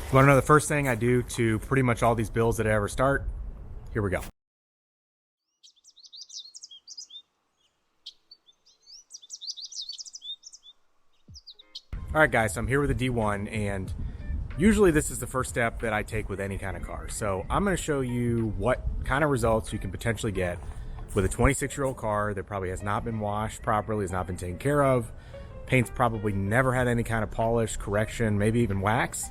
You want to know the first thing I do to pretty much all these builds that I ever start? Here we go. All right, guys, so I'm here with a D1, and usually this is the first step that I take with any kind of car. So I'm going to show you what kind of results you can potentially get with a 26-year-old car that probably has not been washed properly, has not been taken care of. Paint's probably never had any kind of polish, correction, maybe even wax.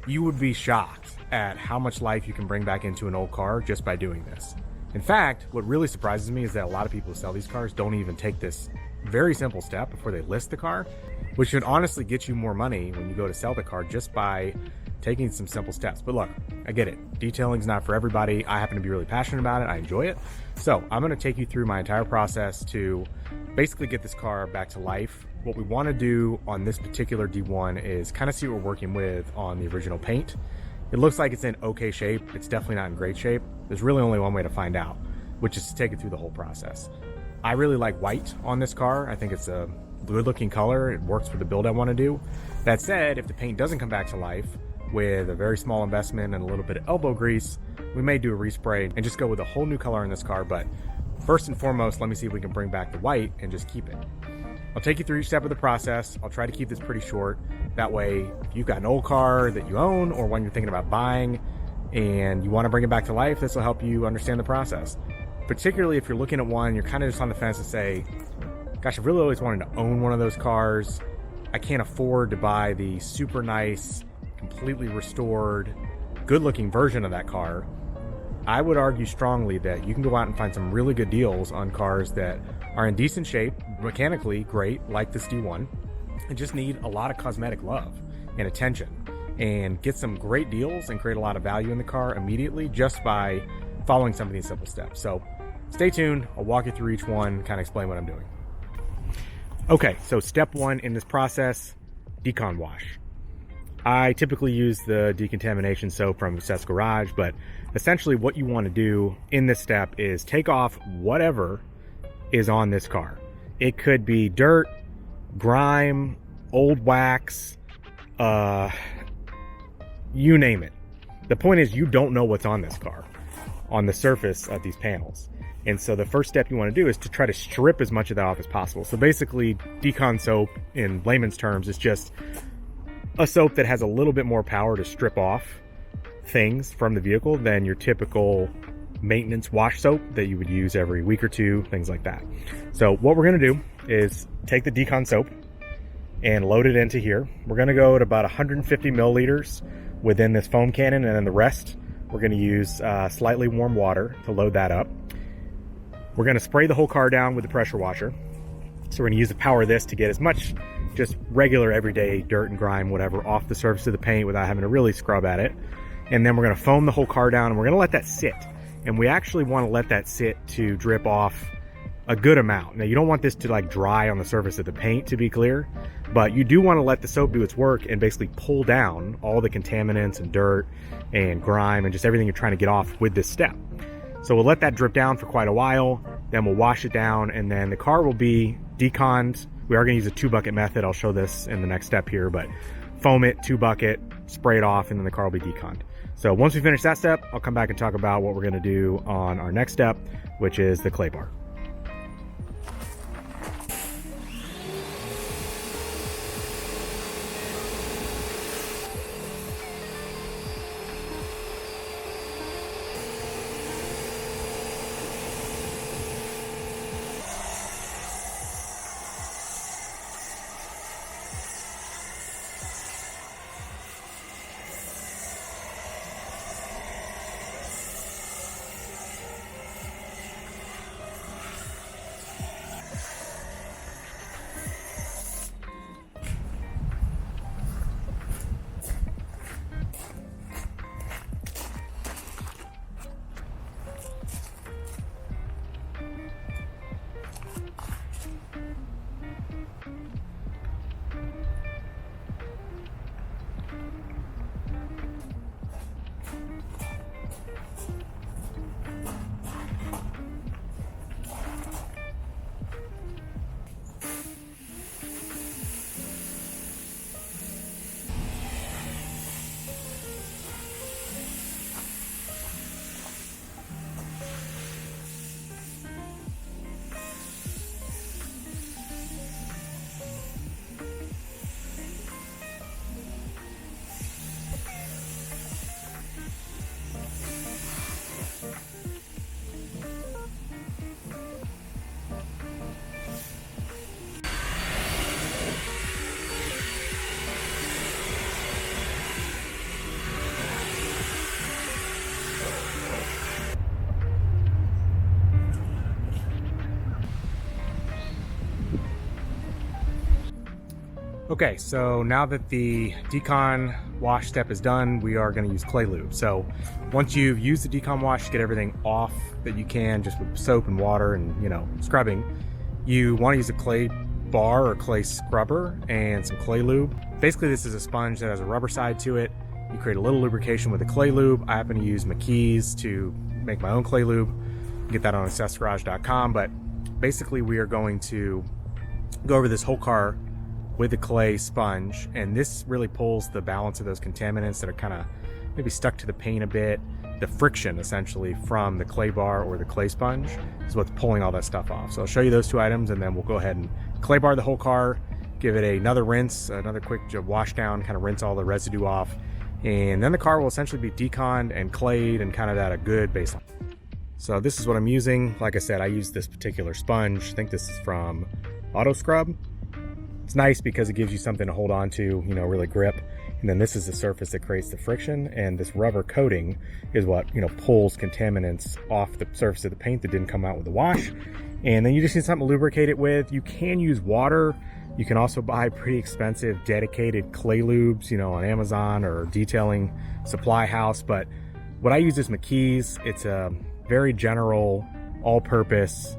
You would be shocked at how much life you can bring back into an old car just by doing this. In fact, what really surprises me is that a lot of people who sell these cars don't even take this very simple step before they list the car, which should honestly get you more money when you go to sell the car just by taking some simple steps. But look, I get it. Detailing's not for everybody. I happen to be really passionate about it. I enjoy it. So I'm going to take you through my entire process to basically get this car back to life. What we want to do on this particular D1 is kind of see what we're working with on the original paint. It looks like it's in okay shape. It's definitely not in great shape. There's really only one way to find out, which is to take it through the whole process. I really like white on this car. I think it's a good looking color. It works for the build I want to do. That said, if the paint doesn't come back to life with a very small investment and a little bit of elbow grease, we may do a respray and just go with a whole new color in this car. But first and foremost, let me see if we can bring back the white and just keep it. I'll take you through each step of the process. I'll try to keep this pretty short. That way, if you've got an old car that you own or one you're thinking about buying and you want to bring it back to life, this will help you understand the process. Particularly if you're looking at one, you're kind of just on the fence to say, gosh, I've really always wanted to own one of those cars. I can't afford to buy the super nice, completely restored, good-looking version of that car. I would argue strongly that you can go out and find some really good deals on cars that are in decent shape, mechanically great, like this D1, and just need a lot of cosmetic love and attention, and get some great deals and create a lot of value in the car immediately just by following some of these simple steps. So stay tuned. I'll walk you through each one, kind of explain what I'm doing. Okay, so step one in this process, decon wash. I typically use the Decontamination soap from Seth's Garage, but essentially what you want to do in this step is take off whatever is on this car. It could be dirt, grime, old wax, you name it. The point is you don't know what's on this car, on the surface of these panels. And so the first step you want to do is to try to strip as much of that off as possible. So basically, decon soap, in layman's terms, is just a soap that has a little bit more power to strip off things from the vehicle than your typical maintenance wash soap that you would use every week or two, things like that. So what we're going to do is take the decon soap and load it into here. We're going to go at about 150 milliliters within this foam cannon, and then the rest we're going to use slightly warm water to load that up. We're going to spray the whole car down with the pressure washer. So we're going to use the power of this to get as much just regular everyday dirt and grime, whatever, off the surface of the paint without having to really scrub at it. And then we're going to foam the whole car down, and we're going to let that sit. And we actually want to let that sit to drip off a good amount. Now, you don't want this to like dry on the surface of the paint, to be clear, but you do want to let the soap do its work and basically pull down all the contaminants and dirt and grime and just everything you're trying to get off with this step. So we'll let that drip down for quite a while, then we'll wash it down, and then the car will be deconned. We are going to use a 2-bucket method. I'll show this in the next step here, but foam it, 2-bucket, spray it off, and then the car will be deconned. So once we finish that step, I'll come back and talk about what we're going to do on our next step, which is the clay bar. Okay, so now that the decon wash step is done, we are going to use clay lube. So once you've used the decon wash to get everything off that you can, just with soap and water and, you know, scrubbing, you want to use a clay bar or clay scrubber and some clay lube. Basically, this is a sponge that has a rubber side to it. You create a little lubrication with the clay lube. I happen to use McKee's to make my own clay lube. You can get that on accessgarage.com, but basically we are going to go over this whole car with the clay sponge, and this really pulls the balance of those contaminants that are kind of maybe stuck to the paint a bit. The friction essentially from the clay bar or the clay sponge is what's pulling all that stuff off. So I'll show you those two items, and then we'll go ahead and clay bar the whole car, give it another rinse, another quick wash down, kind of rinse all the residue off, and then the car will essentially be deconned and clayed and kind of at a good baseline. So this is what I'm using. Like I said, I use this particular sponge. I think this is from Auto Scrub. It's nice because it gives you something to hold on to, you know, really grip. And then this is the surface that creates the friction, and this rubber coating is what, you know, pulls contaminants off the surface of the paint that didn't come out with the wash. And then you just need something to lubricate it with. You can use water. You can also buy pretty expensive dedicated clay lubes, you know, on Amazon or Detailing Supply House. But what I use is McKee's. It's a very general, all-purpose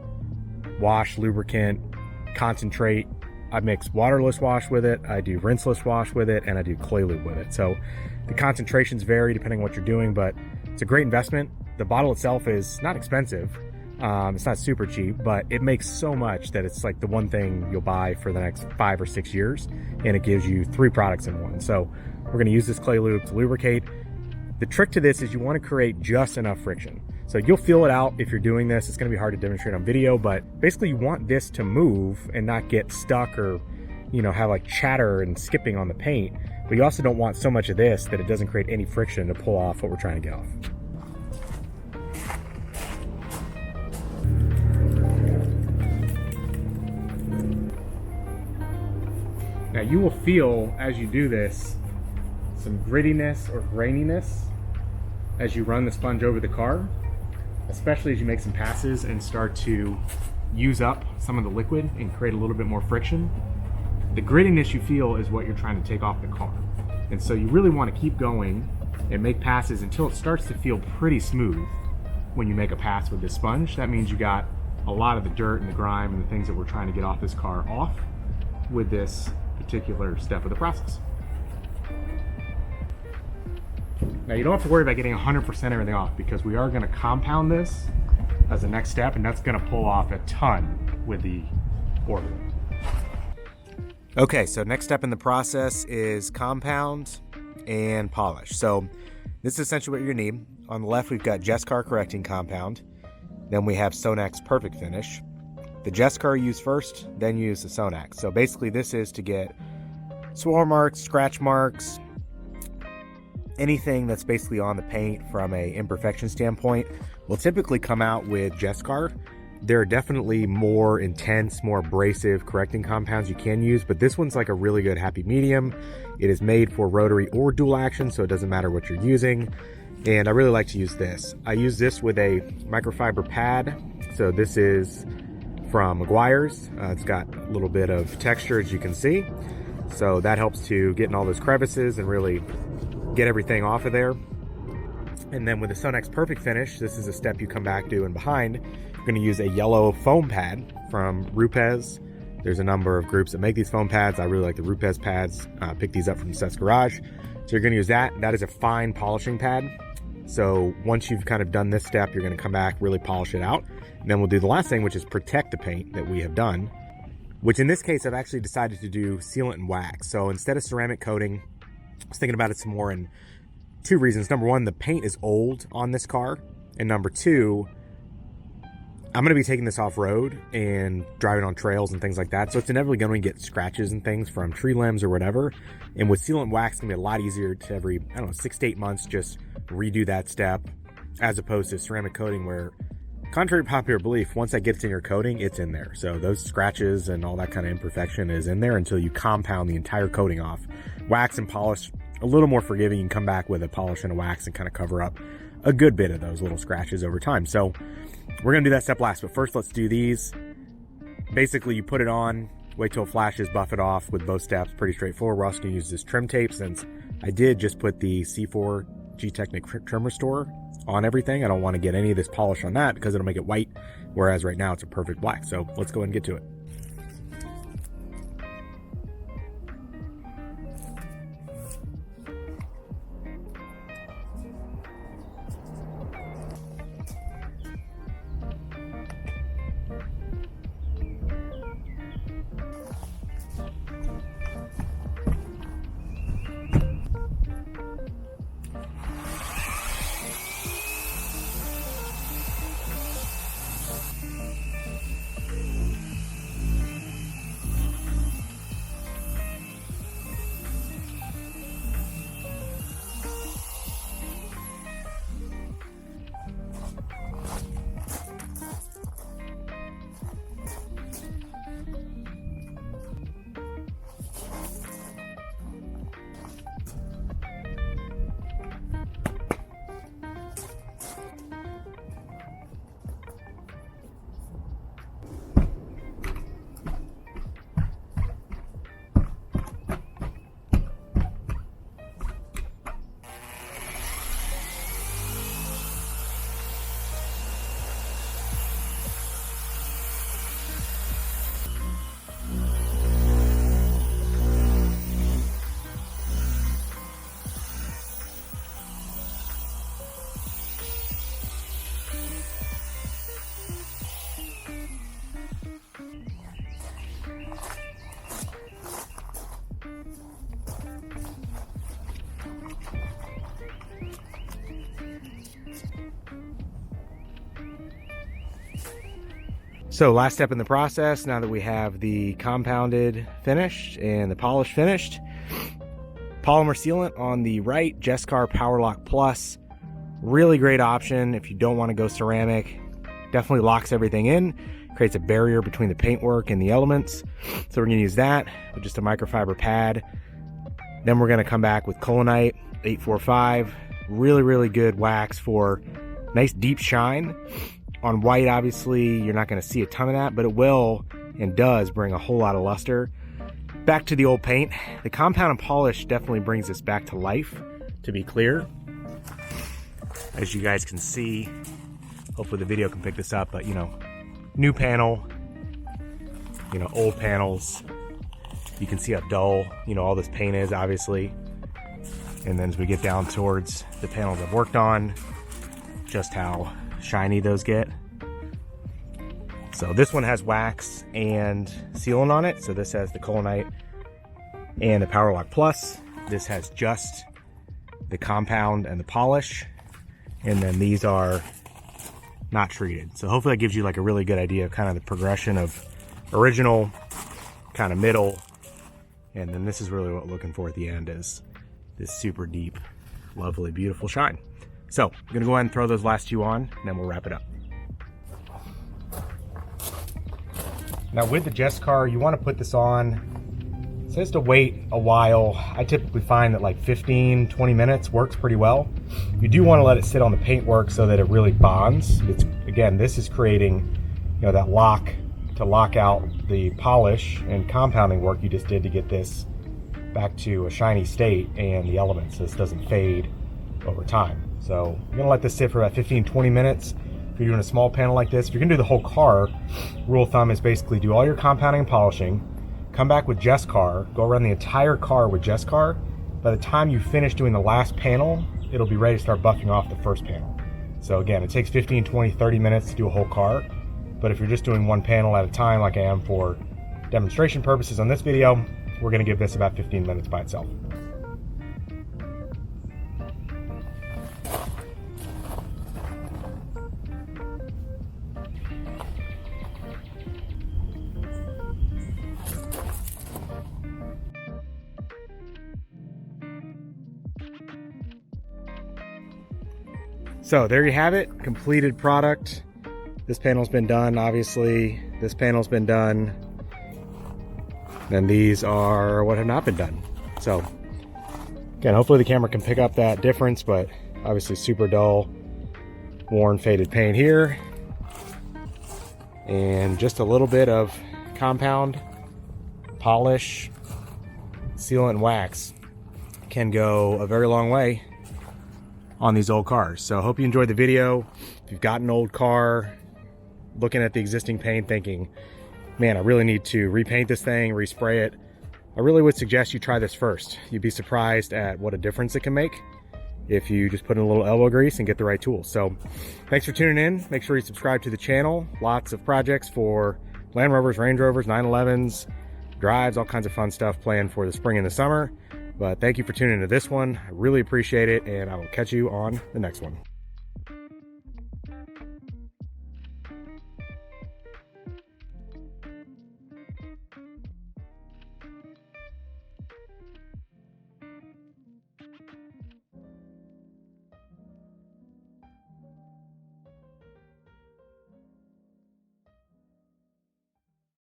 wash lubricant concentrate. I mix waterless wash with it, I do rinseless wash with it, and I do clay lube with it. So the concentrations vary depending on what you're doing, but it's a great investment. The bottle itself is not expensive. It's not super cheap, but it makes so much that it's like the one thing you'll buy for the next 5 or 6 years, and it gives you 3 products in one. So we're gonna use this clay lube to lubricate. The trick to this is you wanna create just enough friction. So you'll feel it out if you're doing this. It's gonna be hard to demonstrate on video, but basically you want this to move and not get stuck or, you know, have like chatter and skipping on the paint. But you also don't want so much of this that it doesn't create any friction to pull off what we're trying to get off. Now you will feel as you do this some grittiness or graininess as you run the sponge over the car, especially as you make some passes and start to use up some of the liquid and create a little bit more friction. The grittiness you feel is what you're trying to take off the car. And so you really want to keep going and make passes until it starts to feel pretty smooth when you make a pass with this sponge. That means you got a lot of the dirt and the grime and the things that we're trying to get off this car off with this particular step of the process. Now you don't have to worry about getting 100% everything off, because we are going to compound this as the next step, and that's going to pull off a ton with the Overland. Okay, so next step in the process is compound and polish. So this is essentially what you're going to need. On the left, we've got Jescar Correcting Compound. Then we have Sonax Perfect Finish. The Jescar use first, then use the Sonax. So basically this is to get swirl marks, scratch marks, anything that's basically on the paint from a imperfection standpoint will typically come out with Jescar. There are definitely more intense, more abrasive correcting compounds you can use, but this one's like a really good happy medium. It is made for rotary or dual action, so it doesn't matter what you're using. And I really like to use this. I use this with a microfiber pad. So this is from Meguiar's. It's got a little bit of texture, as you can see. So that helps to get in all those crevices and really get everything off of there. And then with the Sonax Perfect Finish, this is a step you come back to and behind. You're going to use a yellow foam pad from Rupes. There's a number of groups that make these foam pads. I really like the Rupes pads. Pick these up from Seth's Garage. So you're going to use that. That is a fine polishing pad. So once you've kind of done this step, you're going to come back, really polish it out. And then we'll do the last thing, which is protect the paint that we have done, which in this case, I've actually decided to do sealant and wax. So instead of ceramic coating, I was thinking about it some more, and 2 reasons. Number 1, the paint is old on this car. And number 2, I'm going to be taking this off-road and driving on trails and things like that. So it's inevitably going to get scratches and things from tree limbs or whatever. And with sealant wax, it's going to be a lot easier to every, 6 to 8 months, just redo that step, as opposed to ceramic coating where, contrary to popular belief, once that gets in your coating, it's in there. So those scratches and all that kind of imperfection is in there until you compound the entire coating off. Wax and polish, a little more forgiving. You can come back with a polish and a wax and kind of cover up a good bit of those little scratches over time. So we're going to do that step last, but first let's do these. Basically, you put it on, Wait till it flashes, buff it off with both steps. Pretty straightforward. We're also going to use this trim tape since I did just put the C4 G-Technic Trim Restorer on everything. I don't want to get any of this polish on that because it'll make it white, whereas right now it's a perfect black. So let's go ahead and get to it. So last step in the process, now that we have the compounded finished and the polish finished, polymer sealant on the right, Jescar PowerLock Plus. Really great option if you don't want to go ceramic. Definitely locks everything in, creates a barrier between the paintwork and the elements. So we're going to use that with just a microfiber pad. Then we're going to come back with Colinite 845. Really good wax for nice deep shine. On white, obviously, you're not going to see a ton of that, but it will and does bring a whole lot of luster. Back to the old paint. The compound and polish definitely brings this back to life, to be clear. As you guys can see, hopefully the video can pick this up, but, you know, new panel, you know, old panels. You can see how dull, you know, all this paint is, obviously. And then as we get down towards the panels I've worked on, just how shiny those get. So this one has wax and sealant on it. So this has the Colinite and the PowerLock Plus. This has just the compound and the polish. And then these are not treated. So hopefully that gives you like a really good idea of kind of the progression of original, kind of middle. And then this is really what we're looking for at the end, is this super deep, lovely, beautiful shine. So I'm gonna go ahead and throw those last two on, and then we'll wrap it up. Now with the Jescar, you wanna put this on, it says to wait a while. I typically find that like 15, 20 minutes works pretty well. You do wanna let it sit on the paintwork so that it really bonds. Again, this is creating, you know, that lock to lock out the polish and compounding work you just did to get this back to a shiny state and the elements, so this doesn't fade over time. So I'm gonna let this sit for about 15-20 minutes. If you're doing a small panel like this, if you're gonna do the whole car, rule of thumb is basically do all your compounding and polishing, come back with Jescar, go around the entire car with Jescar. By the time you finish doing the last panel, it'll be ready to start buffing off the first panel. So again, it takes 15, 20, 30 minutes to do a whole car. But if you're just doing one panel at a time like I am for demonstration purposes on this video, we're gonna give this about 15 minutes by itself. So there you have it, completed product. This panel's been done, obviously. This panel's been done. And these are what have not been done. So again, hopefully the camera can pick up that difference, but obviously super dull, worn, faded paint here. And just a little bit of compound polish, sealant, and wax can go a very long way on these old cars. So I hope you enjoyed the video. If you've got an old car, looking at the existing paint thinking, man, I really need to repaint this thing, respray it, I really would suggest you try this first. You'd be surprised at what a difference it can make if you just put in a little elbow grease and get the right tools. So thanks for tuning in. Make sure you subscribe to the channel. Lots of projects for Land Rovers, Range Rovers, 911s, drives, all kinds of fun stuff planned for the spring and the summer. But thank you for tuning into this one. I really appreciate it, and I will catch you on the next one.